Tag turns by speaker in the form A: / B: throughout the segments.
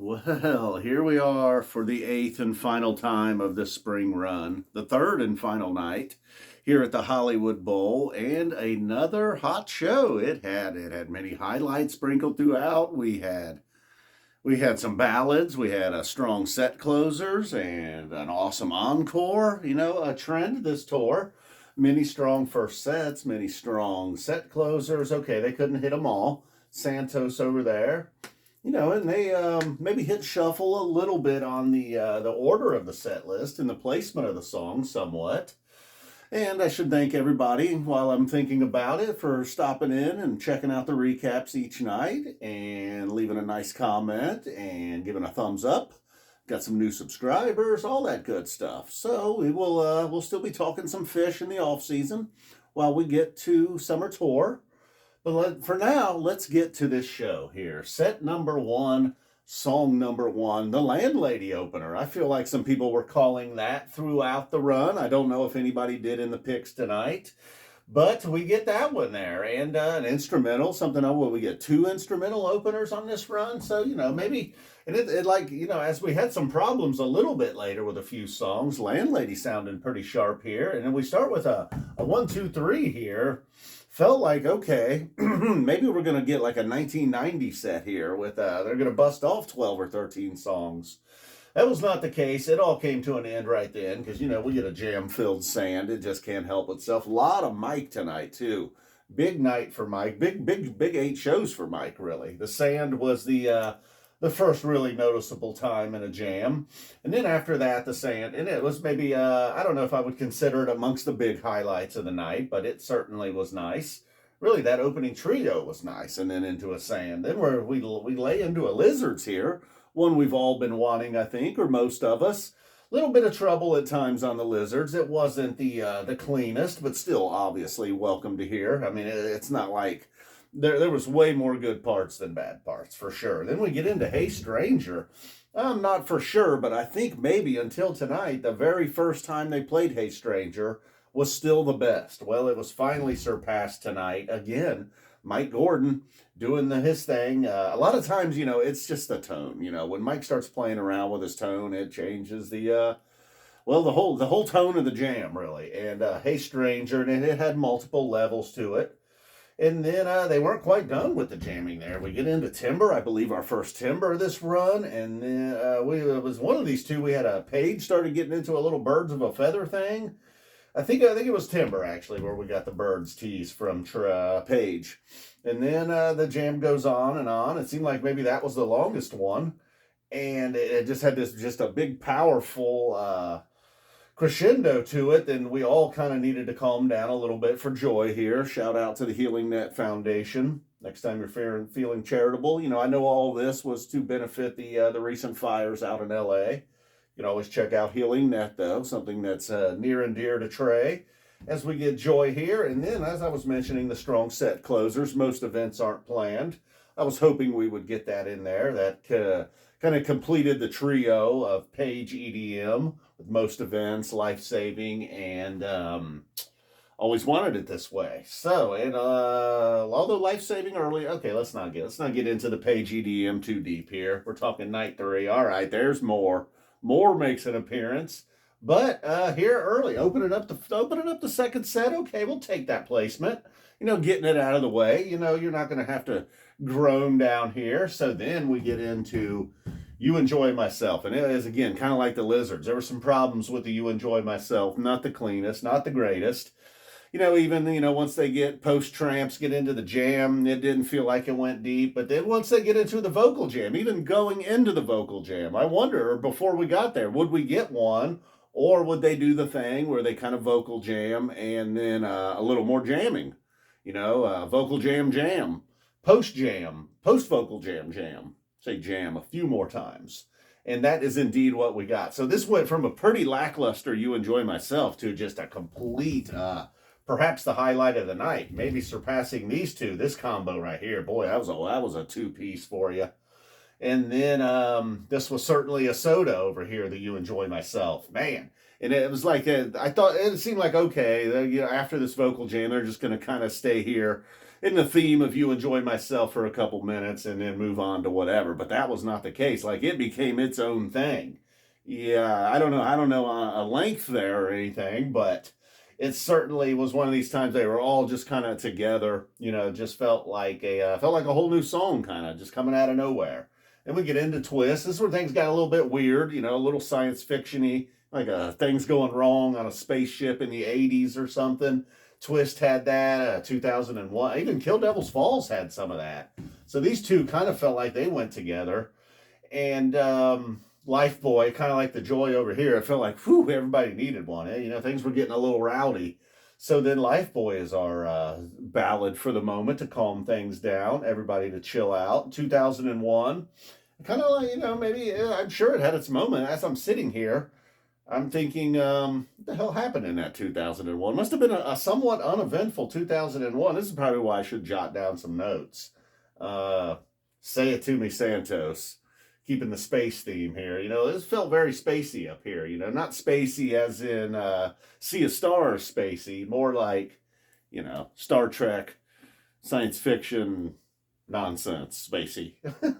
A: Well, here we are for the eighth and final time of this spring run, the third and final night here at the Hollywood Bowl, and another hot show. It had many highlights sprinkled throughout. We had some ballads, we had a strong set closers, and an awesome encore. A trend this tour. Many strong first sets, many strong set closers. Okay, they couldn't hit them all. SANTOS over there. And they maybe hit shuffle a little bit on the order of the set list and the placement of the song somewhat. And I should thank everybody while I'm thinking about it for stopping in and checking out the recaps each night and leaving a nice comment and giving a thumbs up. Got some new subscribers, all that good stuff. So we'll still be talking some Phish in the off season while we get to summer tour. But for now, let's get to this show here. Set number one, song number one, the Landlady opener. I feel like some people were calling that throughout the run. I don't know if anybody did in the picks tonight, but we get that one there. And an instrumental, we get two instrumental openers on this run. So, maybe, and as we had some problems a little bit later with a few songs, Landlady sounding pretty sharp here. And then we start with a 1, 2, 3 here. Felt like, okay, maybe we're going to get like a 1990 set here with, they're going to bust off 12 or 13 songs. That was not the case. It all came to an end right then because, we get a jam-filled sand. It just can't help itself. A lot of Mike tonight, too. Big night for Mike. Big 8 shows for Mike, really. The sand was the first really noticeable time in a jam. And then after that, the sand, and it was maybe, I don't know if I would consider it amongst the big highlights of the night, but it certainly was nice. Really, that opening trio was nice, and then into a sand. Then we lay into a Lizards here, one we've all been wanting, I think, or most of us. Little bit of trouble at times on the Lizards. It wasn't the cleanest, but still obviously welcome to hear. I mean, it's not like there was way more good parts than bad parts, for sure. Then we get into Hey Stranger. I'm not for sure, but I think maybe until tonight, the very first time they played Hey Stranger was still the best. Well, it was finally surpassed tonight. Again, Mike Gordon doing his thing. A lot of times, it's just the tone. When Mike starts playing around with his tone, it changes the whole tone of the jam, really. And Hey Stranger, and it had multiple levels to it. And then they weren't quite done with the jamming there. We get into Timber, I believe our first Timber of this run. And then it was one of these two. We had a Page started getting into a little Birds of a Feather thing. I think it was Timber, actually, where we got the Birds tease from Page. And then the jam goes on and on. It seemed like maybe that was the longest one. And it just had just a big, powerful crescendo to it, then we all kind of needed to calm down a little bit for joy here. Shout out to the Healing Net Foundation. Next time you're feeling charitable, I know all this was to benefit the recent fires out in LA. You can always check out Healing Net, though, something that's near and dear to Trey. As we get joy here, and then as I was mentioning, the strong set closers. Most events aren't planned. I was hoping we would get that in there. That kind of completed the trio of Page EDM with most events, life-saving, and always wanted it this way. So, and although life-saving early, okay, let's not get into the Page EDM too deep here. We're talking night 3. All right, there's more. More makes an appearance. But here early, opening up the second set. Okay, we'll take that placement. Getting it out of the way. You're not going to have to groan down here. So then we get into You Enjoy Myself. And it is, again, kind of like the Lizards. There were some problems with the You Enjoy Myself. Not the cleanest, not the greatest. Even, once they get post-tramps, get into the jam, it didn't feel like it went deep. But then once they get into the vocal jam, even going into the vocal jam, I wonder, before we got there, would we get one? Or would they do the thing where they kind of vocal jam and then a little more jamming? Vocal jam, post-vocal jam. Say jam a few more times. And that is indeed what we got. So this went from a pretty lackluster You Enjoy Myself to just a complete, perhaps the highlight of the night. Maybe surpassing these two, this combo right here. Boy, that was a two-piece for you. And then this was certainly a soda over here that You Enjoy Myself. Man. And it was like, I thought it seemed like, okay, after this vocal jam, they're just going to kind of stay here in the theme of you enjoy myself for a couple minutes and then move on to whatever. But that was not the case. Like it became its own thing. Yeah, I don't know a length there or anything, but it certainly was one of these times they were all just kind of together. You know, just felt like a whole new song, kind of just coming out of nowhere. And we get into twists. This is where things got a little bit weird. You know, a little science fictiony, like things going wrong on a spaceship in the '80s or something. Twist had that. 2001. Even Kill Devil's Falls had some of that. So these two kind of felt like they went together. And Lifeboy, kind of like the Joy over here, it felt like, whew, everybody needed one. You know, things were getting a little rowdy. So then Lifeboy is our ballad for the moment to calm things down, everybody to chill out. 2001. Kind of like, you know, maybe, I'm sure it had its moment. As I'm sitting here, I'm thinking, what the hell happened in that 2001? Must have been a somewhat uneventful 2001. This is probably why I should jot down some notes. Say It To Me, Santos. Keeping the space theme here. You know, this felt very spacey up here. You know, not spacey as in Sea of Stars spacey. More like, you know, Star Trek, science fiction nonsense spacey.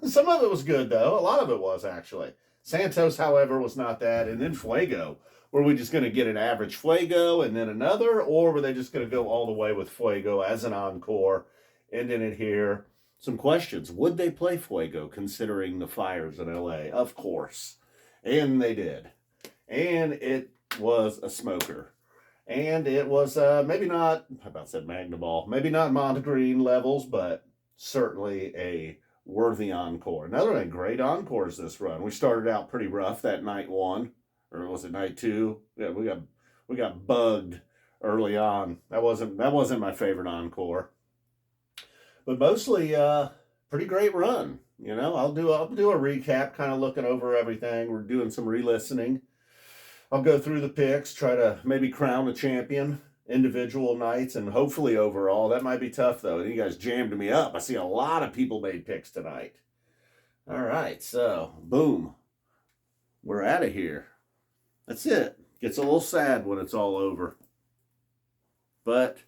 A: Some of it was good, though. A lot of it was, actually. Santos, however, was not that. And then Fuego. Were we just going to get an average Fuego and then another? Or were they just going to go all the way with Fuego as an encore, ending it here? Some questions. Would they play Fuego considering the fires in LA? Of course. And they did. And it was a smoker. And it was maybe not, I about said Magnaball, maybe not Montegreen levels, but certainly a worthy encore. Another one of great encores this run. We started out pretty rough that night one, or was it night two? Yeah, we got bugged early on. That wasn't my favorite encore. But mostly pretty great run. You know, I'll do a recap, kind of looking over everything. We're doing some re-listening. I'll go through the picks, try to maybe crown a champion individual nights and hopefully overall. That might be tough though. You guys jammed me up. I see a lot of people made picks tonight. All right, so boom. We're out of here. That's it. Gets a little sad when it's all over. But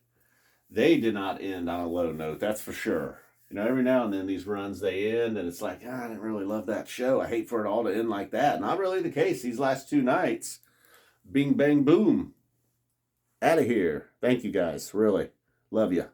A: they did not end on a low note, that's for sure. You know, every now and then these runs, they end, and it's like, I didn't really love that show. I hate for it all to end like that. Not really the case. These last two nights, bing, bang, boom. Out of here. Thank you, guys. Really. Love you.